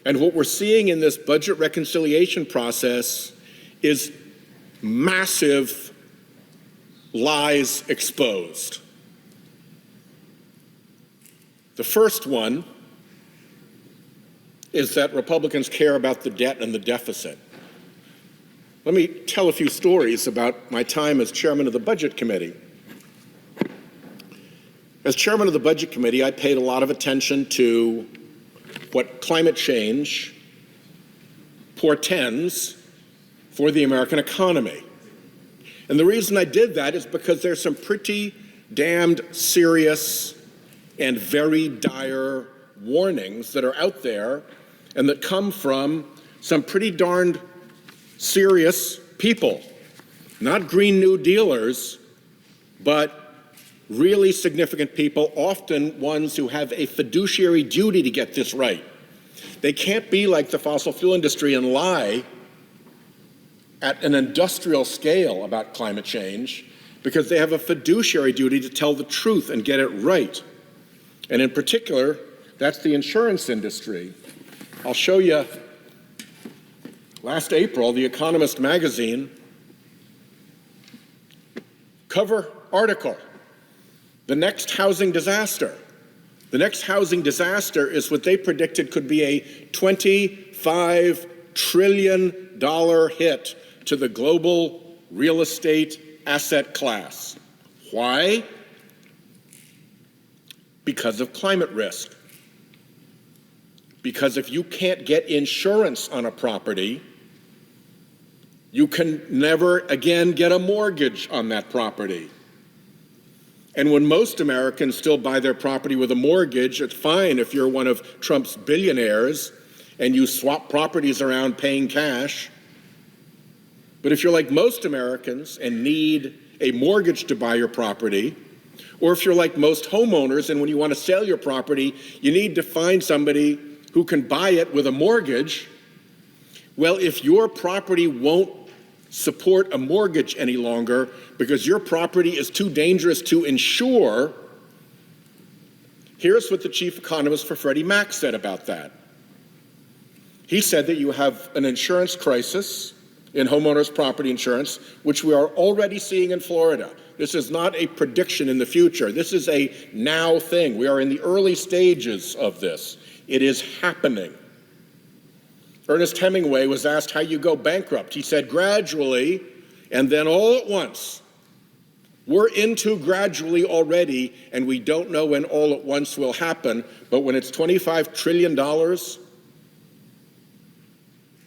And what we're seeing in this budget reconciliation process is massive lies exposed. The first one is that Republicans care about the debt and the deficit. Let me tell a few stories about my time as chairman of the Budget Committee. As chairman of the Budget Committee, I paid a lot of attention to what climate change portends for the American economy. And the reason I did that is because there's some pretty damned serious and very dire warnings that are out there and that come from some pretty darned serious people, not Green New Dealers, but really significant people, often ones who have a fiduciary duty to get this right. They can't be like the fossil fuel industry and lie at an industrial scale about climate change, because they have a fiduciary duty to tell the truth and get it right. And in particular, that's the insurance industry. I'll show you, last April, The Economist magazine cover article, the next housing disaster. The next housing disaster is what they predicted could be a $25 trillion hit to the global real estate asset class. Why? Because of climate risk. Because if you can't get insurance on a property, you can never again get a mortgage on that property. And when most Americans still buy their property with a mortgage, it's fine if you're one of Trump's billionaires and you swap properties around paying cash. But if you're like most Americans and need a mortgage to buy your property, or if you're like most homeowners and when you want to sell your property, you need to find somebody who can buy it with a mortgage, well, if your property won't support a mortgage any longer because your property is too dangerous to insure, here's what the chief economist for Freddie Mac said about that. He said that you have an insurance crisis in homeowners property insurance, which we are already seeing in Florida. This is not a prediction in the future. This is a now thing. We are in the early stages of this. It is happening. Ernest Hemingway was asked how you go bankrupt. He said, gradually, and then all at once. We're into gradually already, and we don't know when all at once will happen, but when it's $25 trillion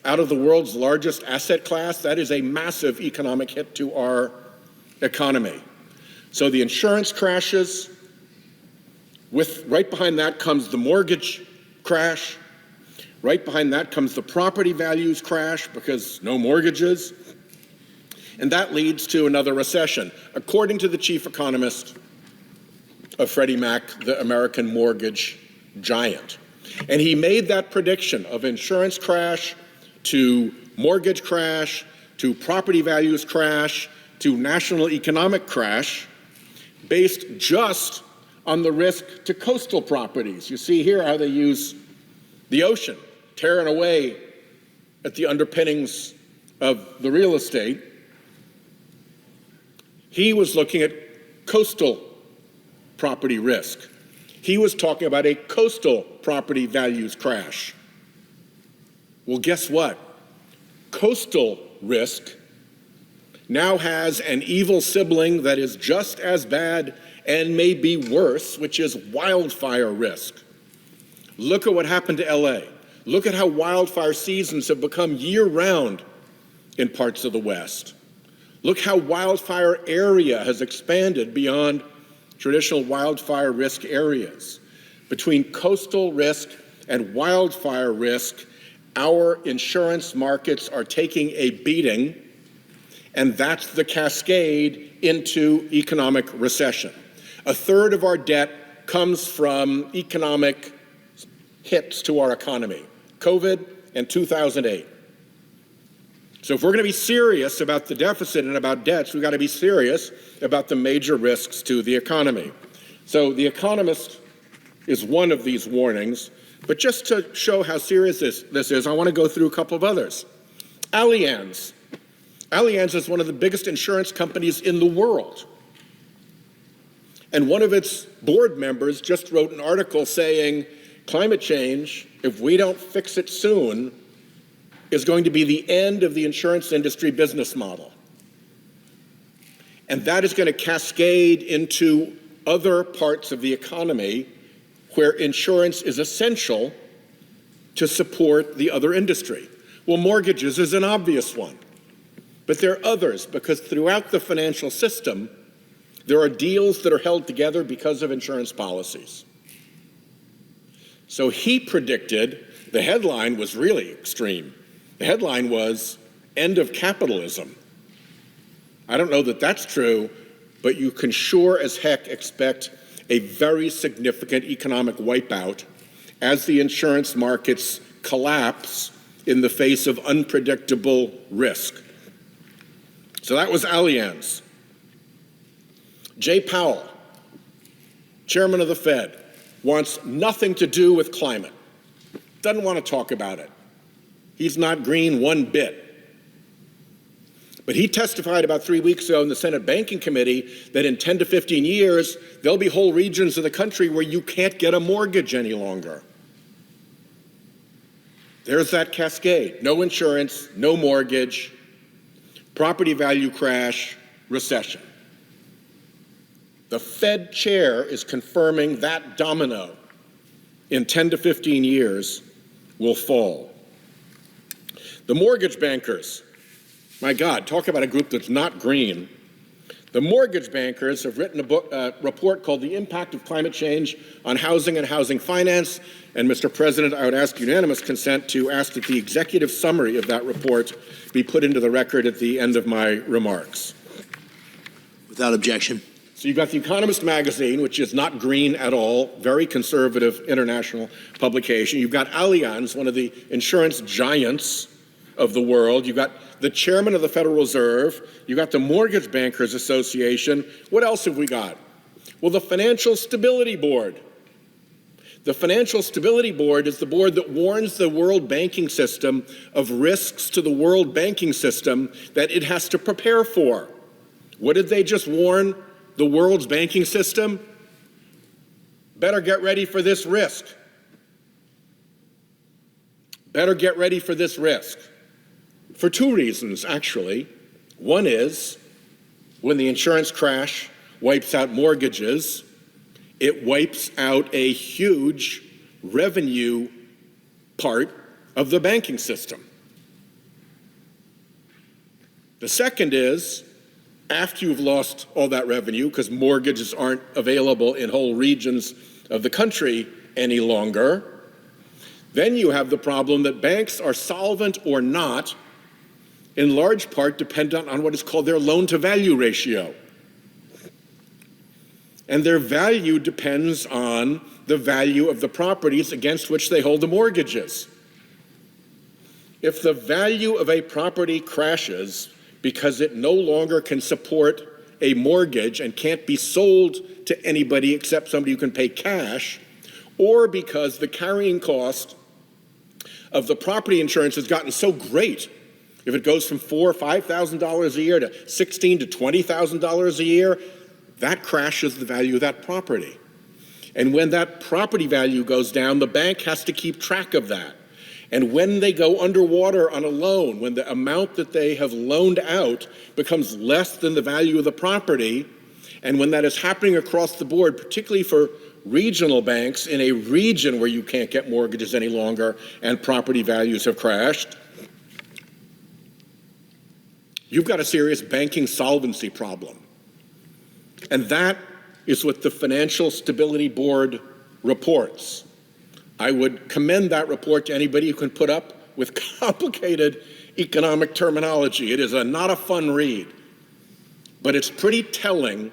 out of the world's largest asset class, that is a massive economic hit to our economy. So the insurance crashes. Right behind that comes the mortgage crash. Right behind that comes the property values crash because no mortgages. And that leads to another recession, according to the chief economist of Freddie Mac, the American mortgage giant. And he made that prediction of insurance crash to mortgage crash to property values crash to national economic crash based just on the risk to coastal properties. You see here how they use the ocean, tearing away at the underpinnings of the real estate. He was looking at coastal property risk. He was talking about a coastal property values crash. Well, guess what? Coastal risk now has an evil sibling that is just as bad and may be worse, which is wildfire risk. Look at what happened to LA. Look at how wildfire seasons have become year-round in parts of the West. Look how wildfire area has expanded beyond traditional wildfire risk areas. Between coastal risk and wildfire risk, our insurance markets are taking a beating, and that's the cascade into economic recession. A third of our debt comes from economic hits to our economy, COVID and 2008. So if we're going to be serious about the deficit and about debts, we've got to be serious about the major risks to the economy. So The Economist is one of these warnings. But just to show how serious this is, I want to go through a couple of others. Allianz. Allianz is one of the biggest insurance companies in the world. And one of its board members just wrote an article saying climate change, if we don't fix it soon, is going to be the end of the insurance industry business model. And that is going to cascade into other parts of the economy where insurance is essential to support the other industry. Well, mortgages is an obvious one. But there are others, because throughout the financial system, there are deals that are held together because of insurance policies. So he predicted, the headline was really extreme. The headline was, end of capitalism. I don't know that that's true, but you can sure as heck expect a very significant economic wipeout as the insurance markets collapse in the face of unpredictable risk. So that was Allianz. Jay Powell, chairman of the Fed, wants nothing to do with climate. Doesn't want to talk about it. He's not green one bit. But he testified about 3 weeks ago in the Senate Banking Committee that in 10 to 15 years, there'll be whole regions of the country where you can't get a mortgage any longer. There's that cascade. No insurance, no mortgage, property value crash, recession. The Fed chair is confirming that domino in 10 to 15 years will fall. The mortgage bankers, my God, talk about a group that's not green. The mortgage bankers have written a report called The Impact of Climate Change on Housing and Housing Finance. And Mr. President, I would ask unanimous consent to ask that the executive summary of that report be put into the record at the end of my remarks. Without objection. So you've got The Economist magazine, which is not green at all, very conservative international publication. You've got Allianz, one of the insurance giants of the world. You've got the chairman of the Federal Reserve. You've got the Mortgage Bankers Association. What else have we got? Well, the Financial Stability Board. The Financial Stability Board is the board that warns the world banking system of risks to the world banking system that it has to prepare for. What did they just warn the world's banking system? Better get ready for this risk. Better get ready for this risk. For two reasons, actually. One is, when the insurance crash wipes out mortgages, it wipes out a huge revenue part of the banking system. The second is, after you've lost all that revenue, because mortgages aren't available in whole regions of the country any longer, then you have the problem that banks are solvent or not, in large part dependent on what is called their loan-to-value ratio. And their value depends on the value of the properties against which they hold the mortgages. If the value of a property crashes because it no longer can support a mortgage and can't be sold to anybody except somebody who can pay cash, or because the carrying cost of the property insurance has gotten so great, if it goes from $4,000 or $5,000 a year to $16,000 to $20,000 a year, that crashes the value of that property. And when that property value goes down, the bank has to keep track of that. And when they go underwater on a loan, when the amount that they have loaned out becomes less than the value of the property, and when that is happening across the board, particularly for regional banks in a region where you can't get mortgages any longer and property values have crashed, you've got a serious banking solvency problem. And that is what the Financial Stability Board reports. I would commend that report to anybody who can put up with complicated economic terminology. It is not a fun read, but it's pretty telling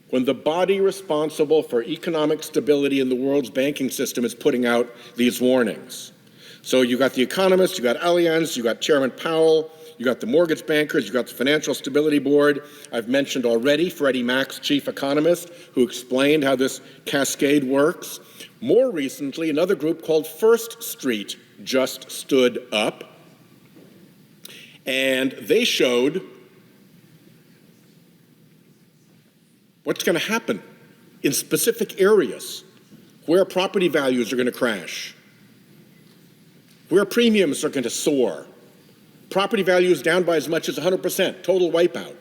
when the body responsible for economic stability in the world's banking system is putting out these warnings. So you got The Economist, you got Allianz, you got Chairman Powell, you got the mortgage bankers, you got the Financial Stability Board. I've mentioned already Freddie Mac's chief economist, who explained how this cascade works. More recently, another group called First Street just stood up, and they showed what's going to happen in specific areas where property values are going to crash, where premiums are going to soar, property values down by as much as 100%, total wipeout,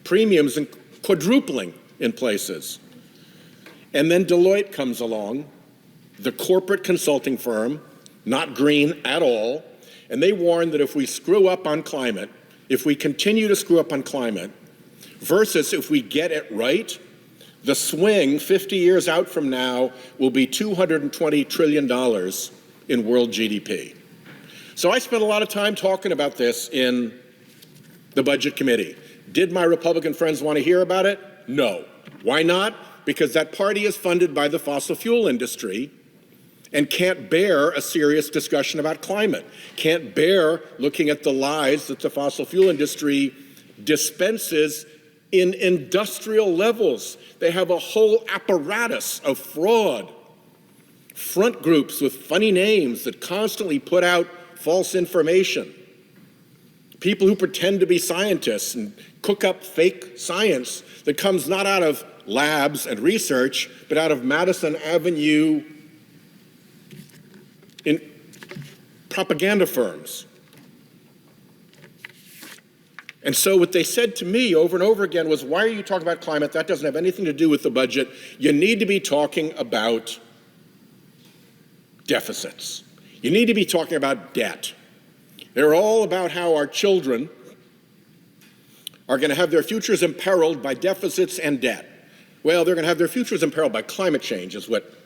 premiums quadrupling in places. And then Deloitte comes along, the corporate consulting firm, not green at all, and they warn that if we screw up on climate, if we continue to screw up on climate, versus if we get it right, the swing 50 years out from now will be $220 trillion in world GDP. So I spent a lot of time talking about this in the Budget Committee. Did my Republican friends want to hear about it? No. Why not? Because that party is funded by the fossil fuel industry and can't bear a serious discussion about climate, can't bear looking at the lies that the fossil fuel industry dispenses in industrial levels. They have a whole apparatus of fraud, front groups with funny names that constantly put out false information, people who pretend to be scientists and cook up fake science that comes not out of labs and research, but out of Madison Avenue in propaganda firms. And so what they said to me over and over again was, why are you talking about climate? That doesn't have anything to do with the budget. You need to be talking about deficits. You need to be talking about debt. They're all about how our children are going to have their futures imperiled by deficits and debt. Well, they're going to have their futures imperiled by climate change, is what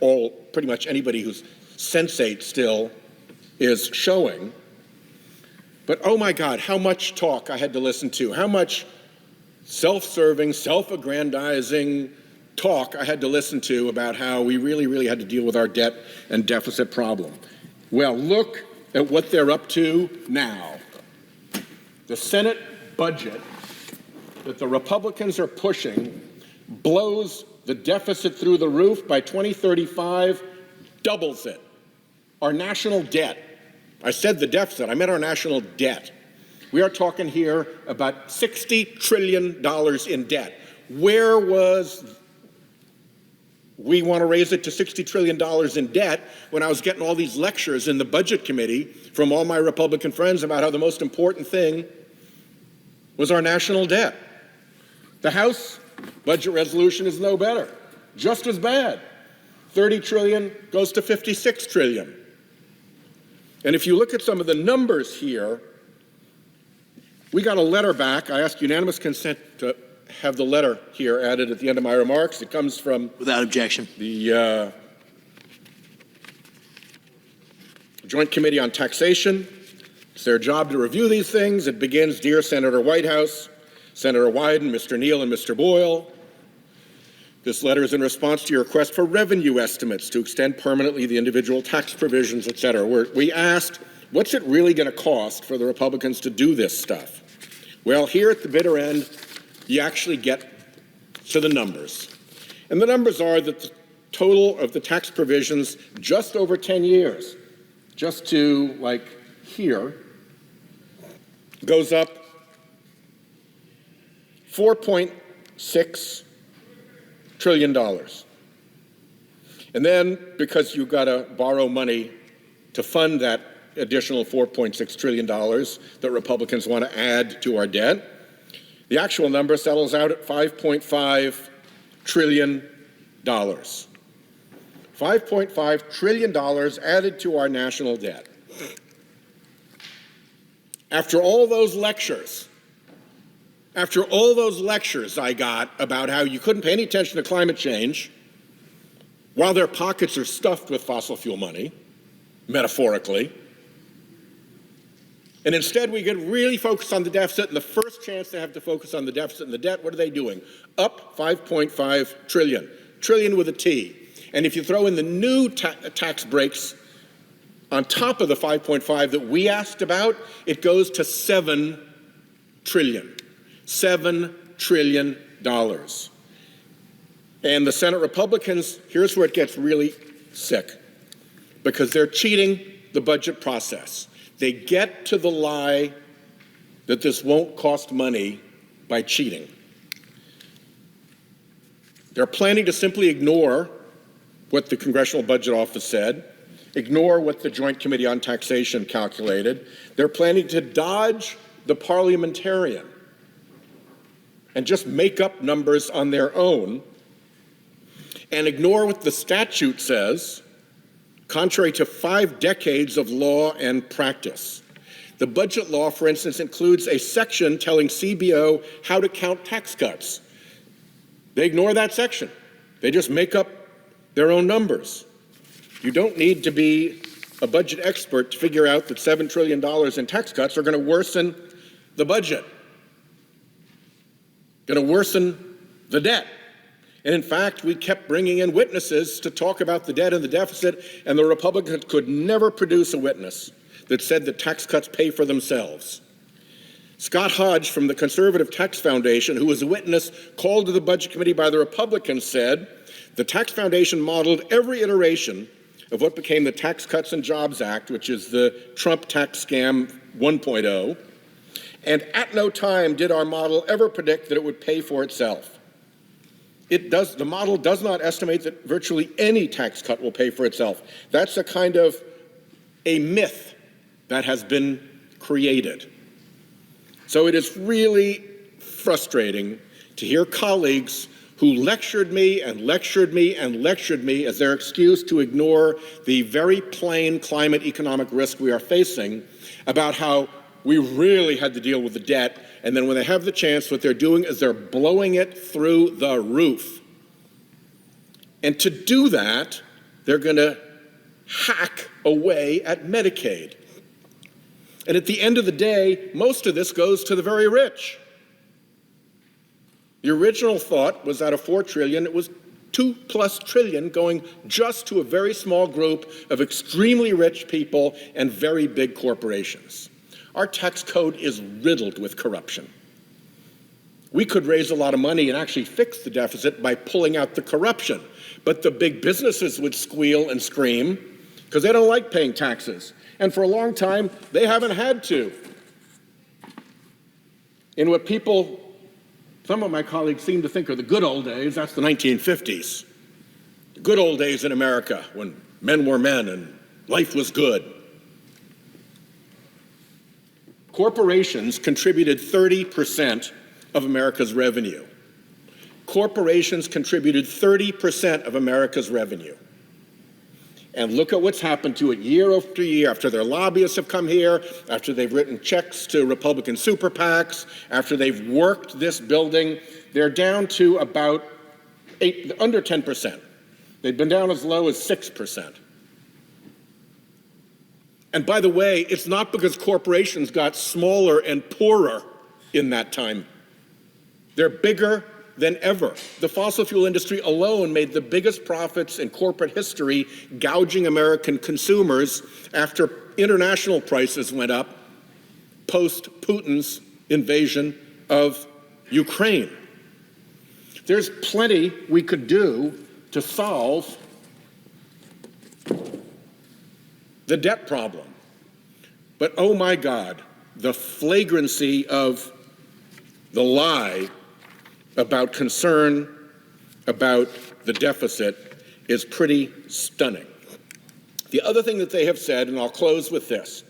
pretty much anybody who's sensate still is showing. But oh my God, how much talk I had to listen to, how much self-serving, self-aggrandizing talk I had to listen to about how we really had to deal with our debt and deficit problem. Well, look at what they're up to now. The Senate budget that the Republicans are pushing blows the deficit through the roof. By 2035, doubles it. Our national debt, I said the deficit, I meant our national debt. We are talking here about $60 trillion in debt. Where was we want to raise it to $60 trillion in debt when I was getting all these lectures in the Budget Committee from all my Republican friends about how the most important thing was our national debt? The House budget resolution is no better, just as bad. 30 trillion goes to 56 trillion. And if you look at some of the numbers here, we got a letter back. I asked unanimous consent to have the letter here added at the end of my remarks. It comes from Without objection. The Joint Committee on Taxation. It's their job to review these things. It begins, Dear Senator Whitehouse, Senator Wyden, Mr. Neal, and Mr. Boyle. This letter is in response to your request for revenue estimates to extend permanently the individual tax provisions, et cetera. We asked, what's it really going to cost for the Republicans to do this stuff? Well, here at the bitter end, you actually get to the numbers. And the numbers are that the total of the tax provisions just over 10 years, just to like here, goes up $4.6 trillion. And then, because you've got to borrow money to fund that additional $4.6 trillion that Republicans want to add to our debt, the actual number settles out at $5.5 trillion. $5.5 trillion added to our national debt. After all those lectures I got about how you couldn't pay any attention to climate change while their pockets are stuffed with fossil fuel money, metaphorically, and instead we get really focused on the deficit, and the first chance they have to focus on the deficit and the debt, what are they doing? Up $5.5 trillion, trillion with a T. And if you throw in the new tax breaks on top of the 5.5 that we asked about, it goes to $7 trillion. $7 trillion. And the Senate Republicans, here's where it gets really sick because they're cheating the budget process. They get to the lie that this won't cost money by cheating. They're planning to simply ignore what the Congressional Budget Office said, ignore what the Joint Committee on Taxation calculated. They're planning to dodge the parliamentarian and just make up numbers on their own and ignore what the statute says, contrary to 5 decades of law and practice. The budget law, for instance, includes a section telling CBO how to count tax cuts. They ignore that section. They just make up their own numbers. You don't need to be a budget expert to figure out that $7 trillion in tax cuts are going to worsen the budget, going to worsen the debt. And in fact, we kept bringing in witnesses to talk about the debt and the deficit, and the Republicans could never produce a witness that said that tax cuts pay for themselves. Scott Hodge from the Conservative Tax Foundation, who was a witness called to the Budget Committee by the Republicans, said the Tax Foundation modeled every iteration of what became the Tax Cuts and Jobs Act, which is the Trump tax scam 1.0, and at no time did our model ever predict that it would pay for itself. The model does not estimate that virtually any tax cut will pay for itself. That's a kind of a myth that has been created. So it is really frustrating to hear colleagues who lectured me and lectured me and lectured me as their excuse to ignore the very plain climate economic risk we are facing about how we really had to deal with the debt, and then when they have the chance, what they're doing is they're blowing it through the roof. And to do that, they're going to hack away at Medicaid. And at the end of the day, most of this goes to the very rich. The original thought was out of $4 trillion, it was $2+ trillion going just to a very small group of extremely rich people and very big corporations. Our tax code is riddled with corruption. We could raise a lot of money and actually fix the deficit by pulling out the corruption, but the big businesses would squeal and scream because they don't like paying taxes. And for a long time, they haven't had to. In what some of my colleagues seem to think are the good old days, that's the 1950s. The good old days in America when men were men and life was good. Corporations contributed 30% of America's revenue. Corporations contributed 30% of America's revenue. And look at what's happened to it year after year, after their lobbyists have come here, after they've written checks to Republican super PACs, after they've worked this building, they're down to about under 10%. They've been down as low as 6%. And by the way, it's not because corporations got smaller and poorer in that time. They're bigger than ever. The fossil fuel industry alone made the biggest profits in corporate history, gouging American consumers after international prices went up post Putin's invasion of Ukraine. There's plenty we could do to solve the debt problem. But oh my God, the flagrancy of the lie about concern about the deficit is pretty stunning. The other thing that they have said, and I'll close with this,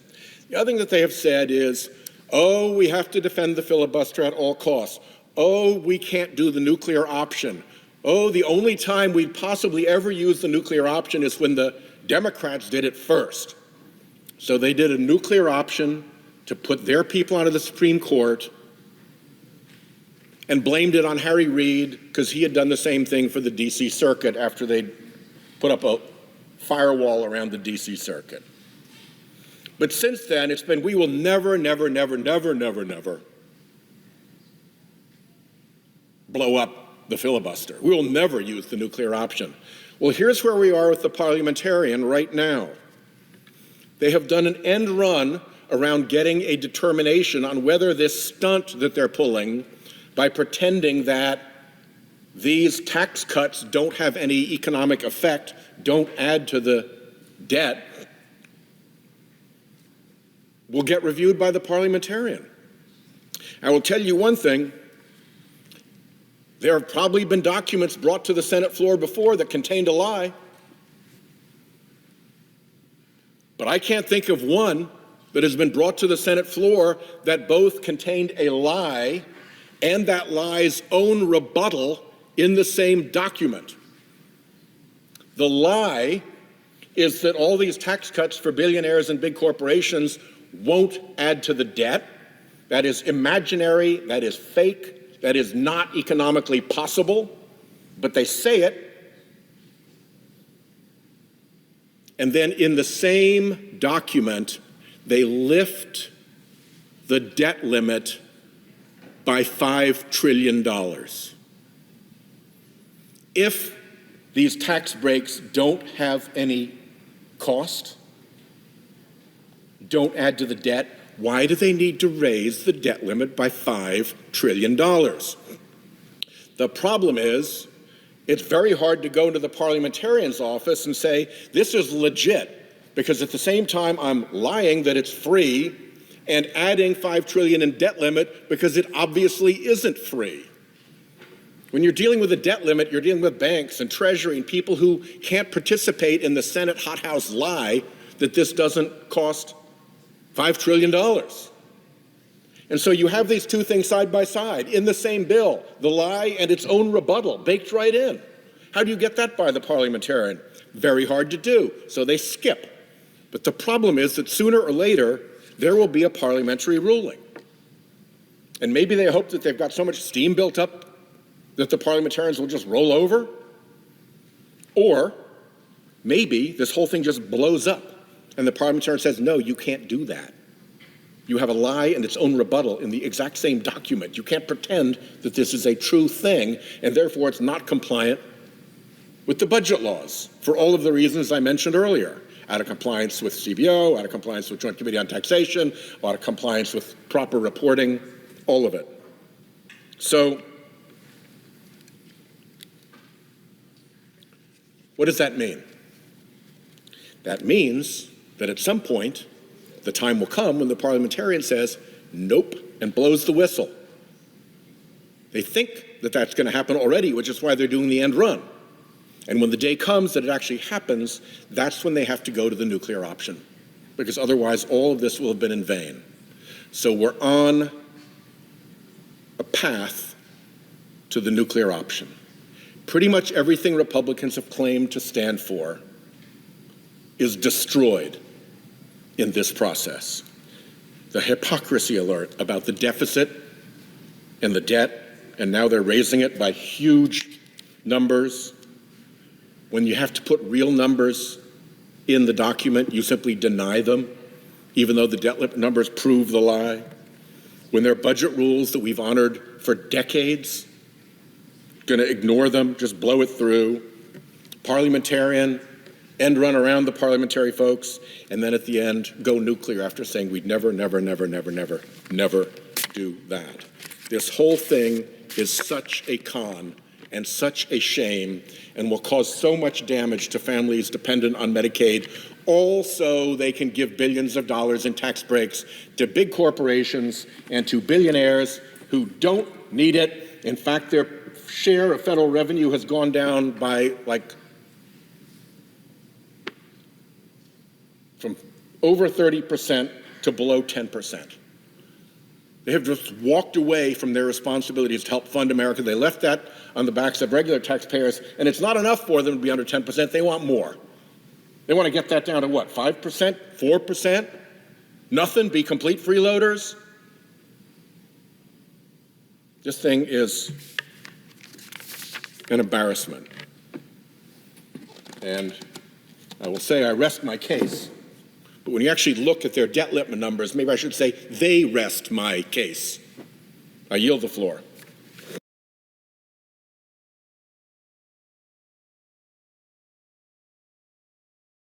the other thing that they have said is, oh, we have to defend the filibuster at all costs. Oh, we can't do the nuclear option. Oh, the only time we'd possibly ever use the nuclear option is when the Democrats did it first. So they did a nuclear option to put their people onto the Supreme Court and blamed it on Harry Reid because he had done the same thing for the D.C. Circuit after they'd put up a firewall around the D.C. Circuit. But since then, it's been, we will never, never, never, never, never, never blow up the filibuster. We will never use the nuclear option. Well, here's where we are with the parliamentarian right now. They have done an end run around getting a determination on whether this stunt that they're pulling by pretending that these tax cuts don't have any economic effect, don't add to the debt, will get reviewed by the parliamentarian. I will tell you one thing, there have probably been documents brought to the Senate floor before that contained a lie, but I can't think of one that has been brought to the Senate floor that both contained a lie and that lie's own rebuttal in the same document. The lie is that all these tax cuts for billionaires and big corporations won't add to the debt. That is imaginary, that is fake, that is not economically possible, but they say it. And then in the same document, they lift the debt limit by $5 trillion. If these tax breaks don't have any cost, don't add to the debt, why do they need to raise the debt limit by $5 trillion? The problem is, it's very hard to go to the parliamentarian's office and say, this is legit, because at the same time I'm lying that it's free and adding $5 trillion in debt limit because it obviously isn't free. When you're dealing with a debt limit, you're dealing with banks and Treasury and people who can't participate in the Senate hothouse lie that this doesn't cost $5 trillion. And so you have these two things side by side in the same bill, the lie and its own rebuttal baked right in. How do you get that by the parliamentarian? Very hard to do, so they skip. But the problem is that sooner or later, there will be a parliamentary ruling. And maybe they hope that they've got so much steam built up that the parliamentarians will just roll over. Or maybe this whole thing just blows up and the parliamentarian says, no, you can't do that. You have a lie and its own rebuttal in the exact same document. You can't pretend that this is a true thing, and therefore it's not compliant with the budget laws for all of the reasons I mentioned earlier. Out of compliance with CBO, out of compliance with Joint Committee on Taxation, out of compliance with proper reporting, all of it. So, what does that mean? That means that at some point, the time will come when the parliamentarian says, nope, and blows the whistle. They think that that's going to happen already, which is why they're doing the end run. And when the day comes that it actually happens, that's when they have to go to the nuclear option, because otherwise all of this will have been in vain. So we're on a path to the nuclear option. Pretty much everything Republicans have claimed to stand for is destroyed in this process. The hypocrisy alert about the deficit and the debt, and now they're raising it by huge numbers. When you have to put real numbers in the document, you simply deny them, even though the debt numbers prove the lie. When there are budget rules that we've honored for decades, going to ignore them, just blow it through. Parliamentarian, end run around the parliamentary folks, and then at the end, go nuclear after saying we'd never, never, never, never, never, never do that. This whole thing is such a con and such a shame and will cause so much damage to families dependent on Medicaid, all so they can give billions of dollars in tax breaks to big corporations and to billionaires who don't need it. In fact, their share of federal revenue has gone down by from over 30% to below 10%. They have just walked away from their responsibilities to help fund America. They left that on the backs of regular taxpayers, and it's not enough for them to be under 10%. They want more. They want to get that down to what, 5%, 4%? Nothing, be complete freeloaders? This thing is an embarrassment. And I will say I rest my case. But when you actually look at their debt limit numbers, maybe I should say they rest my case. I yield the floor.